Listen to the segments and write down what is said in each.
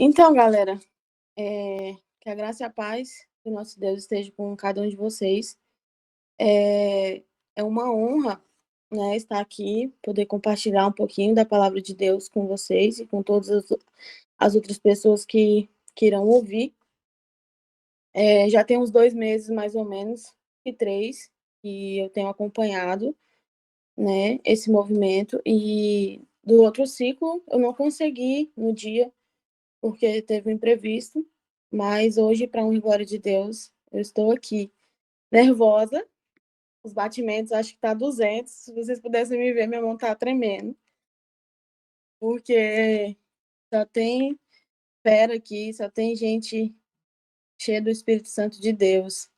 Então, galera, que a graça e a paz do nosso Deus esteja com cada um de vocês. É, é uma honra, né, estar aqui, poder compartilhar um pouquinho da palavra de Deus com vocês e com todas as outras pessoas que irão ouvir. Já tem uns 2 meses, mais ou menos, e 3, que eu tenho acompanhado, né, esse movimento. E do outro ciclo, eu não consegui no dia, porque teve um imprevisto, mas hoje, para honra e glória de Deus, eu estou aqui, nervosa, os batimentos acho que tá 200, se vocês pudessem me ver, minha mão tá tremendo, porque só tem fera aqui, só tem gente cheia do Espírito Santo de Deus,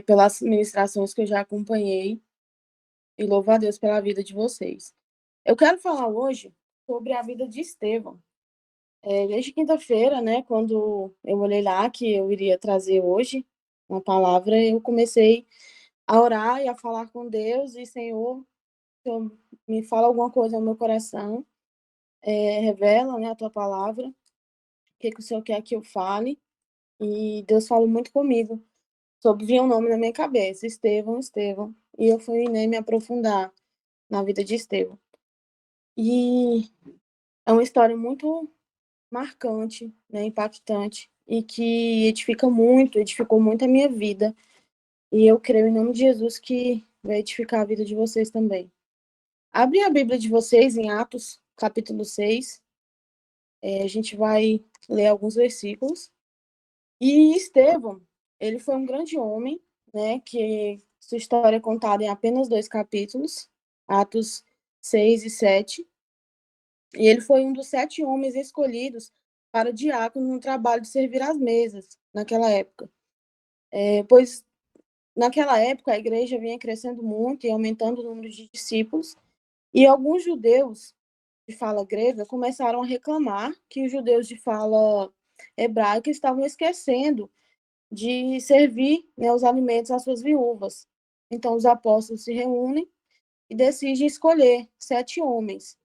pelas ministrações que eu já acompanhei, e louvo a Deus pela vida de vocês. Eu quero falar hoje sobre a vida de Estevão. Desde quinta-feira, né, quando eu olhei lá que eu iria trazer hoje uma palavra, eu comecei a orar e a falar com Deus e: "Senhor, me fala alguma coisa no meu coração, revela, né, a tua palavra, o que que o Senhor quer que eu fale". E Deus falou muito comigo, sobre vinha um nome na minha cabeça: Estevão, Estevão, e eu fui, né, me aprofundar na vida de Estevão. E é uma história muito marcante, né, impactante, e que edificou muito a minha vida. E eu creio em nome de Jesus que vai edificar a vida de vocês também. Abre a Bíblia de vocês em Atos, capítulo 6. A gente vai ler alguns versículos. E Estevão, ele foi um grande homem, né, que sua história é contada em apenas 2 capítulos, Atos 6 e 7. E ele foi um dos 7 homens escolhidos para diácono no trabalho de servir as mesas, naquela época. Pois naquela época a igreja vinha crescendo muito e aumentando o número de discípulos, e alguns judeus de fala grega começaram a reclamar que os judeus de fala hebraica estavam esquecendo de servir, né, os alimentos às suas viúvas. Então os apóstolos se reúnem e decidem escolher 7 homens.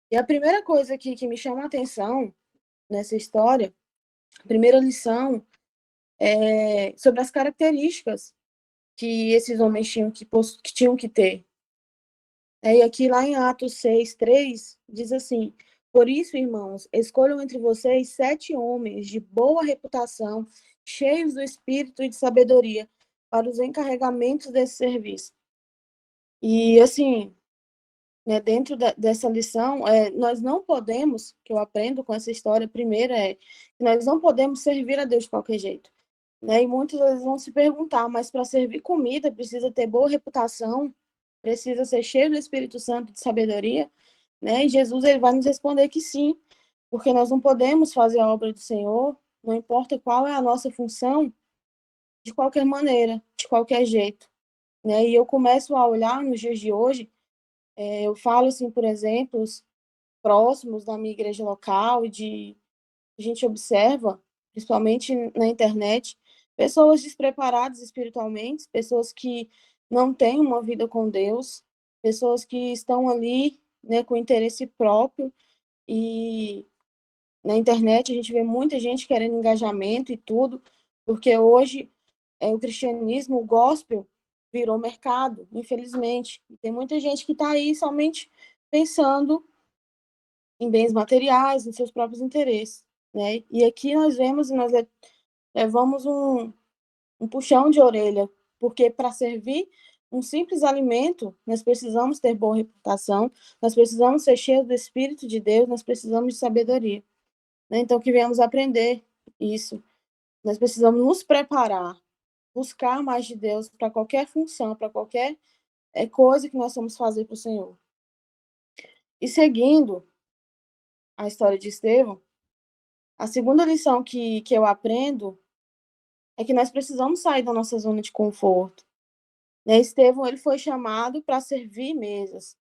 E a primeira coisa aqui que me chama a atenção nessa história, a primeira lição, é sobre as características que esses homens tinham que ter. E aqui lá em Atos 6:3 diz assim: "Por isso, irmãos, escolham entre vocês 7 homens de boa reputação, cheios do espírito e de sabedoria, para os encarregamentos desse serviço". E assim, né, dentro dessa lição, nós não podemos, que eu aprendo com essa história, primeiro que nós não podemos servir a Deus de qualquer jeito, né? E muitos vezes vão se perguntar, mas para servir comida precisa ter boa reputação, precisa ser cheio do Espírito Santo de sabedoria, né? E Jesus, ele vai nos responder que sim, porque nós não podemos fazer a obra do Senhor, não importa qual é a nossa função, de qualquer maneira, de qualquer jeito, né? E eu começo a olhar nos dias de hoje, eu falo assim por exemplos próximos da minha igreja local e a gente observa, principalmente na internet, pessoas despreparadas espiritualmente, pessoas que não têm uma vida com Deus, pessoas que estão ali, né, com interesse próprio. E na internet a gente vê muita gente querendo engajamento e tudo, porque hoje o cristianismo, o gospel, virou mercado, infelizmente. Tem muita gente que está aí somente pensando em bens materiais, em seus próprios interesses, né? E aqui nós vemos e nós levamos um puxão de orelha, porque para servir um simples alimento, nós precisamos ter boa reputação, nós precisamos ser cheios do Espírito de Deus, nós precisamos de sabedoria, né? Então, que viemos aprender isso. Nós precisamos nos preparar, buscar mais de Deus para qualquer função, para qualquer coisa que nós vamos fazer para o Senhor. E seguindo a história de Estevão, a segunda lição que eu aprendo é que nós precisamos sair da nossa zona de conforto, né? Estevão, ele foi chamado para servir mesas,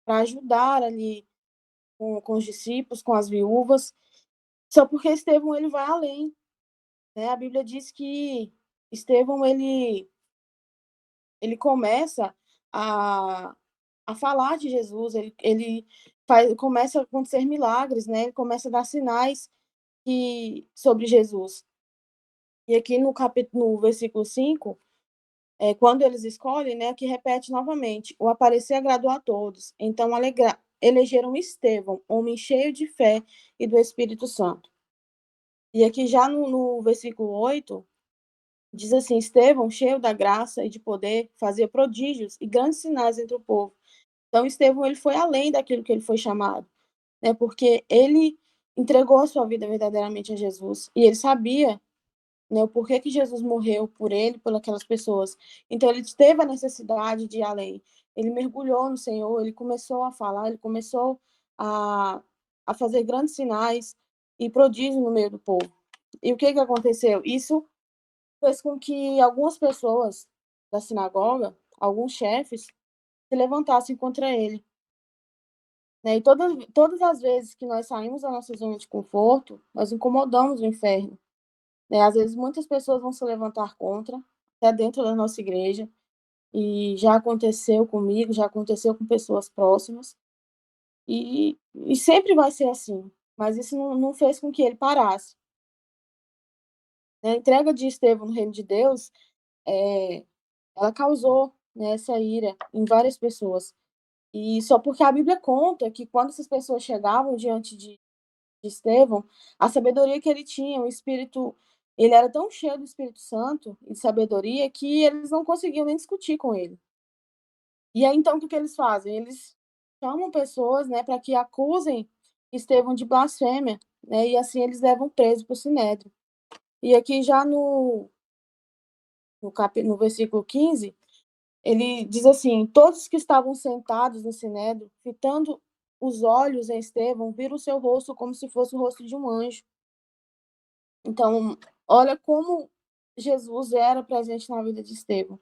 para ajudar ali com os discípulos, com as viúvas, só porque Estevão, ele vai além, né? A Bíblia diz que Estevão, ele começa a, a falar de Jesus, ele começa a acontecer milagres, né? Ele começa a dar sinais sobre Jesus. E aqui no versículo 5, quando eles escolhem, né, que repete novamente: "O aparecer agradou a todos, então elegeram Estevão, homem cheio de fé e do Espírito Santo". E aqui já no versículo 8, diz assim: "Estevão, cheio da graça e de poder, fazia prodígios e grandes sinais entre o povo". Então Estevão, ele foi além daquilo que ele foi chamado, né, porque ele entregou a sua vida verdadeiramente a Jesus, e ele sabia, né, o porquê que Jesus morreu por ele, por aquelas pessoas. Então ele teve a necessidade de ir além. Ele mergulhou no Senhor, ele começou a falar, ele começou a a fazer grandes sinais e prodígios no meio do povo. E o que que aconteceu? Isso fez com que algumas pessoas da sinagoga, alguns chefes, se levantassem contra ele, né. E todas as vezes que nós saímos da nossa zona de conforto, nós incomodamos o inferno, né. Às vezes muitas pessoas vão se levantar contra, até dentro da nossa igreja, e já aconteceu comigo, já aconteceu com pessoas próximas, e sempre vai ser assim, mas isso não fez com que ele parasse, né. A entrega de Estevão no reino de Deus, eh, ela causou, né, essa ira em várias pessoas. E só porque a Bíblia conta que quando essas pessoas chegavam diante de Estevão, a sabedoria que ele tinha, o espírito, ele era tão cheio do Espírito Santo e de sabedoria que eles não conseguiam nem discutir com ele. E aí então o que que eles fazem? Eles chamam pessoas, né, para que acusem Estevão de blasfêmia, né, e assim eles levam preso para o sinédrio. E aqui já no versículo 15, ele diz assim: "Todos que estavam sentados no sinédrio, fitando os olhos em Estevão, viram o seu rosto como se fosse o rosto de um anjo". Então, olha como Jesus era presente na vida de Estevão,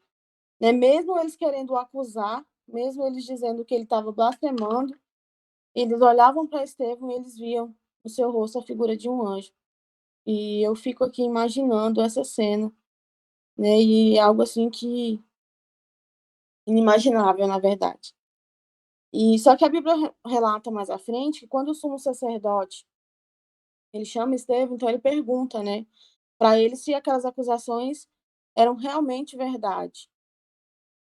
né, mesmo eles querendo o acusar, mesmo eles dizendo que ele estava blasfemando, eles olhavam para Estevão e eles viam o seu rosto, a figura de um anjo. E eu fico aqui imaginando essa cena, né, e algo assim que inimaginável, na verdade. E só que a Bíblia relata mais à frente que quando o sumo sacerdote, ele chama Estevão, então ele pergunta, né, para ele se aquelas acusações eram realmente verdade.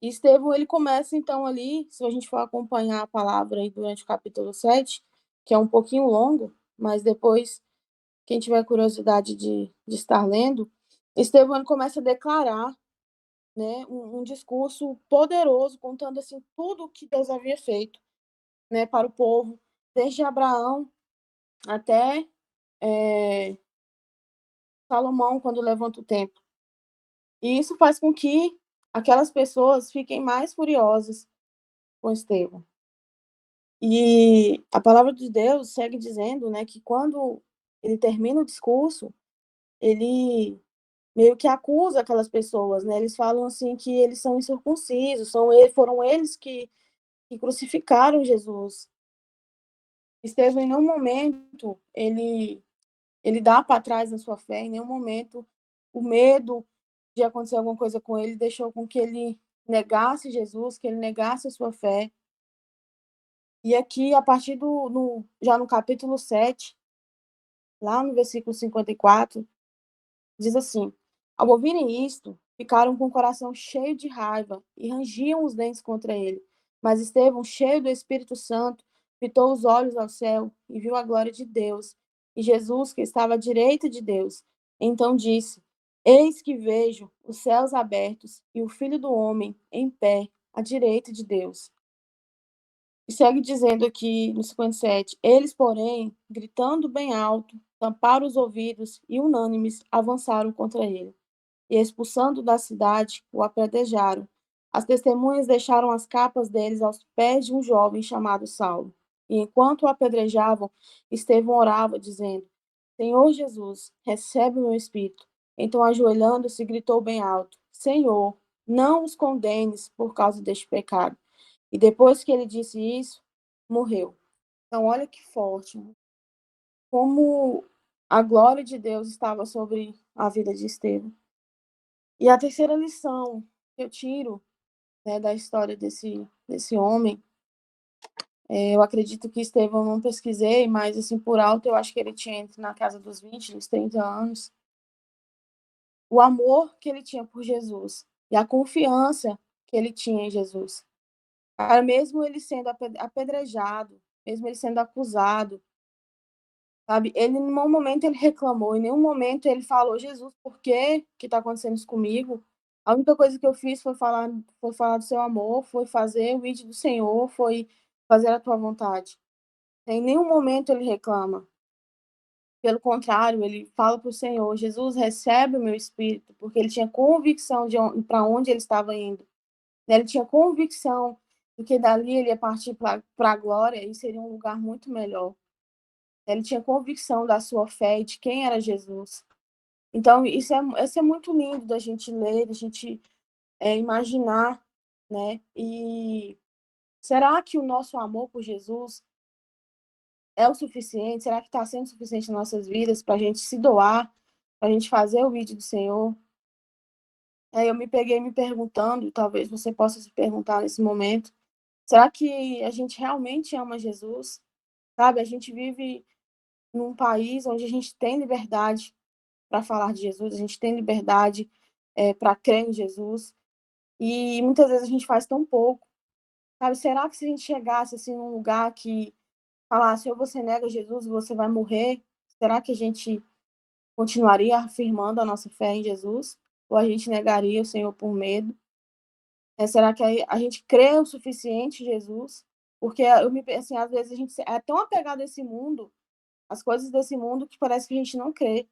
E Estevão, ele começa então ali, se a gente for acompanhar a palavra aí durante o capítulo 7, que é um pouquinho longo, mas depois, quem tiver curiosidade de estar lendo, Estevão, ele começa a declarar, né, um discurso poderoso, contando assim tudo o que Deus havia feito, né, para o povo, desde Abraão até, eh, Salomão, quando levanta o templo. E isso faz com que aquelas pessoas fiquem mais furiosas com Estevão. E a palavra de Deus segue dizendo, né, que quando ele termina o discurso, ele meio que acusa aquelas pessoas, né, eles falam assim que eles são incircuncisos, foram eles que crucificaram Jesus. Estevão em nenhum momento ele dá para trás na sua fé, em nenhum momento o medo de acontecer alguma coisa com ele deixou com que ele negasse Jesus, que ele negasse a sua fé. E aqui, a partir já no capítulo 7, lá no versículo 54, diz assim: "Ao ouvirem isto, ficaram com o coração cheio de raiva e rangiam os dentes contra ele. Mas Estevão, cheio do Espírito Santo, fitou os olhos ao céu e viu a glória de Deus, e Jesus, que estava à direita de Deus. Então disse: Eis que vejo os céus abertos e o Filho do homem em pé à direita de Deus". E segue dizendo aqui no 57: "Eles, porém, gritando bem alto, tamparam os ouvidos e, unânimes, avançaram contra ele, e, expulsando da cidade, o apedrejaram. As testemunhas deixaram as capas deles aos pés de um jovem chamado Saulo. E, enquanto o apedrejavam, Estevão orava, dizendo: Senhor Jesus, recebe o meu espírito. Então, ajoelhando-se, gritou bem alto: Senhor, não os condenes por causa deste pecado. E depois que ele disse isso, morreu". Então olha que forte, né, como a glória de Deus estava sobre a vida de Estevão. E a terceira lição que eu tiro, né, da história desse homem, Eu acredito que Estevão, não pesquisei, mas, assim, por alto, eu acho que ele tinha entre na casa dos 20, dos 30 anos. O amor que ele tinha por Jesus e a confiança que ele tinha em Jesus. Cara, mesmo ele sendo apedrejado, mesmo ele sendo acusado, sabe, ele em nenhum momento ele reclamou, em nenhum momento ele falou: "Jesus, por que está acontecendo isso comigo? A única coisa que eu fiz foi falar do seu amor, foi fazer o vídeo do Senhor, foi fazer a tua vontade". Em nenhum momento ele reclama. Pelo contrário, ele fala para o Senhor: "Jesus, recebe o meu espírito", porque ele tinha convicção de para onde ele estava indo, né, ele tinha convicção de que dali ele ia partir pra glória e seria um lugar muito melhor. Ele tinha convicção da sua fé e de quem era Jesus. Então isso é muito lindo da gente ler, da gente, imaginar, né. E será que o nosso amor por Jesus é o suficiente? Será que está sendo suficiente nas nossas vidas para a gente se doar, para a gente fazer o vídeo do Senhor? Aí eu me peguei me perguntando, talvez você possa se perguntar nesse momento: será que a gente realmente ama Jesus? Sabe, a gente vive num país onde a gente tem liberdade para falar de Jesus, a gente tem liberdade, para crer em Jesus, e muitas vezes a gente faz tão pouco, sabe. Será que se a gente chegasse, assim, num lugar que falasse: "Ou você nega Jesus ou você vai morrer", será que a gente continuaria afirmando a nossa fé em Jesus? Ou a gente negaria o Senhor por medo? Será que a gente crê o suficiente em Jesus? Porque eu me assim, às vezes a gente é tão apegado a esse mundo, às coisas desse mundo, que parece que a gente não crê.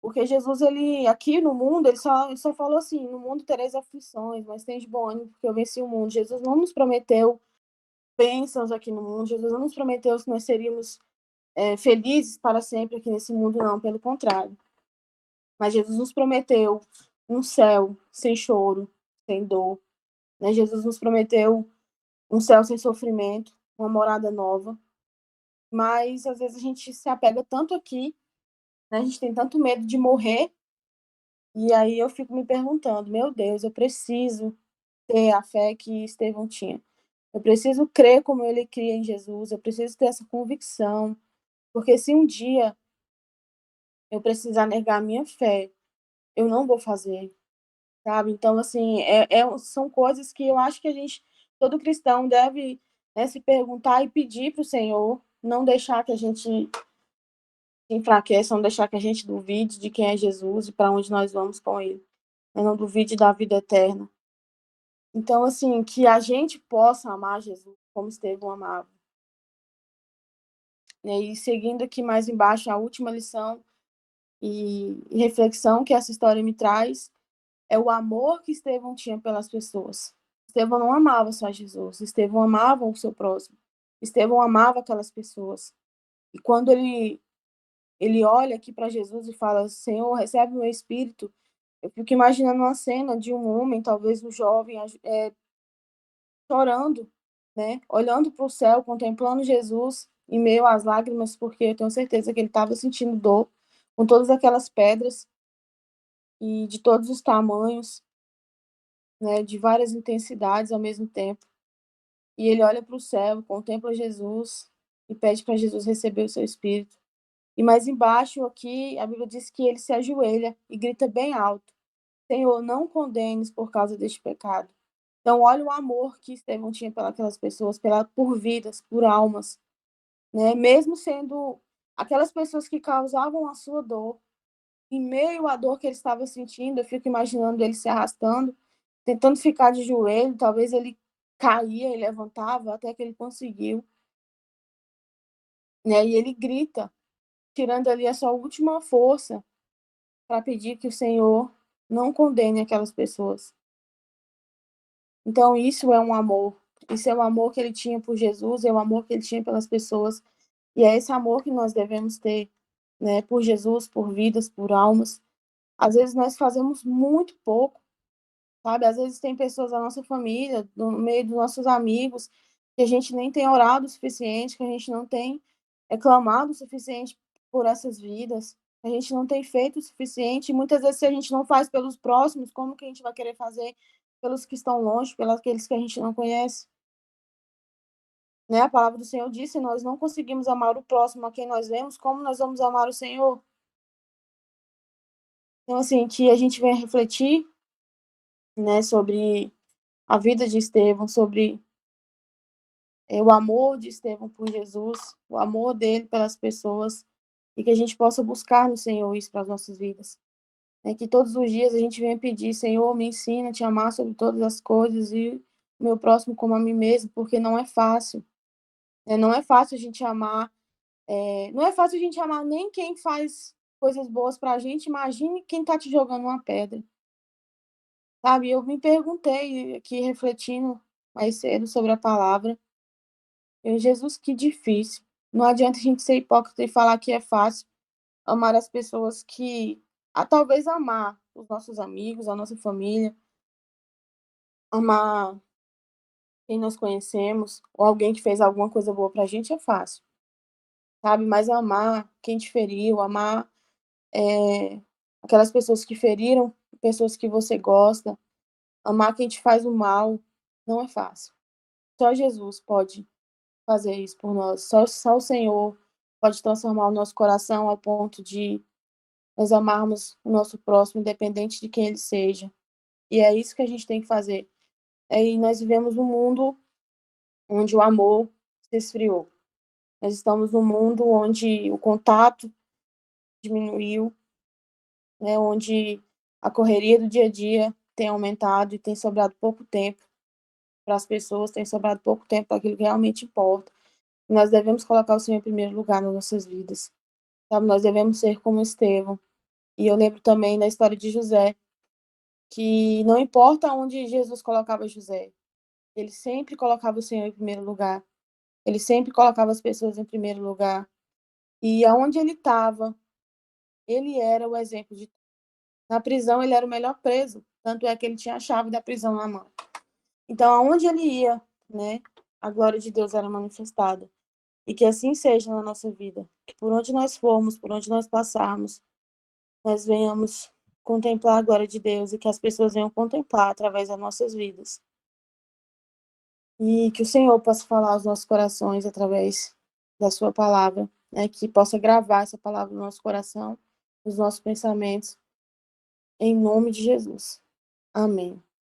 Porque Jesus, ele aqui no mundo, ele só falou assim: "No mundo tereis aflições, mas tende bom ânimo, porque eu venci o mundo". Jesus não nos prometeu bênçãos aqui no mundo, Jesus não nos prometeu que nós seríamos, felizes para sempre aqui nesse mundo, não, pelo contrário. Mas Jesus nos prometeu um céu sem choro, sem dor, né. Jesus nos prometeu um céu sem sofrimento, uma morada nova, mas às vezes a gente se apega tanto aqui, né, a gente tem tanto medo de morrer, e aí eu fico me perguntando: "Meu Deus, eu preciso ter a fé que Estevão tinha. Eu preciso crer como ele cria em Jesus, eu preciso ter essa convicção, porque se um dia eu precisar negar a minha fé, eu não vou fazer", sabe. Então, assim, são coisas que eu acho que todo cristão deve, né, se perguntar e pedir para o Senhor, não deixar que a gente se enfraqueça, não deixar que a gente duvide de quem é Jesus e para onde nós vamos com ele, né, não duvide da vida eterna. Então, assim, que a gente possa amar Jesus como Estevão amava, né. E seguindo aqui mais embaixo, a última lição e reflexão que essa história me traz é o amor que Estevão tinha pelas pessoas. Estevão não amava só Jesus, Estevão amava o seu próximo, Estevão amava aquelas pessoas. E quando ele olha aqui para Jesus e fala: "Senhor, recebe o meu espírito", eu fico imaginando uma cena de um homem, talvez um jovem, chorando, né, olhando para o céu, contemplando Jesus em meio às lágrimas, porque eu tenho certeza que ele estava sentindo dor, com todas aquelas pedras e de todos os tamanhos, né, de várias intensidades ao mesmo tempo. E ele olha para o céu, contempla Jesus e pede para Jesus receber o seu espírito. E mais embaixo aqui, a Bíblia diz que ele se ajoelha e grita bem alto: "Senhor, não condenes por causa deste pecado". Então olha o amor que Estevão tinha pelas pessoas, por vidas, por almas, né, mesmo sendo aquelas pessoas que causavam a sua dor, em meio à dor que ele estava sentindo, eu fico imaginando ele se arrastando, tentando ficar de joelho, talvez ele caía e levantava até que ele conseguiu, né, e ele grita, tirando ali a sua última força para pedir que o Senhor não condene aquelas pessoas. Então isso é um amor, isso é o amor que ele tinha por Jesus, é o amor que ele tinha pelas pessoas, e é esse amor que nós devemos ter, né, por Jesus, por vidas, por almas. Às vezes nós fazemos muito pouco, sabe, às vezes tem pessoas da nossa família, no meio dos nossos amigos, que a gente nem tem orado o suficiente, que a gente não tem, clamado o suficiente por essas vidas, a gente não tem feito o suficiente, e muitas vezes se a gente não faz pelos próximos, como que a gente vai querer fazer pelos que estão longe, pelos aqueles que a gente não conhece? Né? A palavra do Senhor disse: nós não conseguimos amar o próximo a quem nós vemos, como nós vamos amar o Senhor? Então, assim, que a gente venha refletir, né, sobre a vida de Estevão, sobre o amor de Estevão por Jesus, o amor dele pelas pessoas, e que a gente possa buscar no Senhor isso para as nossas vidas. É que todos os dias a gente venha pedir: Senhor, me ensina a te amar sobre todas as coisas e o meu próximo como a mim mesmo, porque não é fácil. Não é fácil a gente amar, não é fácil a gente amar nem quem faz coisas boas para a gente, imagine quem está te jogando uma pedra, sabe? Eu me perguntei aqui, refletindo mais cedo sobre a palavra, Jesus, que difícil. Não adianta a gente ser hipócrita e falar que é fácil amar as pessoas que, talvez amar os nossos amigos, a nossa família, amar quem nós conhecemos, ou alguém que fez alguma coisa boa pra gente é fácil, sabe? Mas amar quem te feriu, amar, aquelas pessoas que feriram, pessoas que você gosta, amar quem te faz o mal, não é fácil. Só Jesus pode fazer isso por nós. Só o Senhor pode transformar o nosso coração ao ponto de nós amarmos o nosso próximo, independente de quem ele seja. E é isso que a gente tem que fazer. E nós vivemos num mundo onde o amor se esfriou. Nós estamos num mundo onde o contato diminuiu, né, onde a correria do dia a dia tem aumentado e tem sobrado pouco tempo para as pessoas, tem sobrado pouco tempo para aquilo que realmente importa. E nós devemos colocar o Senhor em primeiro lugar nas nossas vidas. Sabe? Nós devemos ser como Estevão. E eu lembro também da história de José, que não importa onde Jesus colocava José, ele sempre colocava o Senhor em primeiro lugar. Ele sempre colocava as pessoas em primeiro lugar. E aonde ele estava, ele era o exemplo de. Na prisão, ele era o melhor preso. Tanto é que ele tinha a chave da prisão na mão. Então, aonde ele ia, né, a glória de Deus era manifestada. E que assim seja na nossa vida. Que por onde nós formos, por onde nós passarmos, nós venhamos contemplar a glória de Deus e que as pessoas venham contemplar através das nossas vidas. E que o Senhor possa falar aos nossos corações através da sua palavra, né? Que possa gravar essa palavra no nosso coração, nos nossos pensamentos, em nome de Jesus. Amém.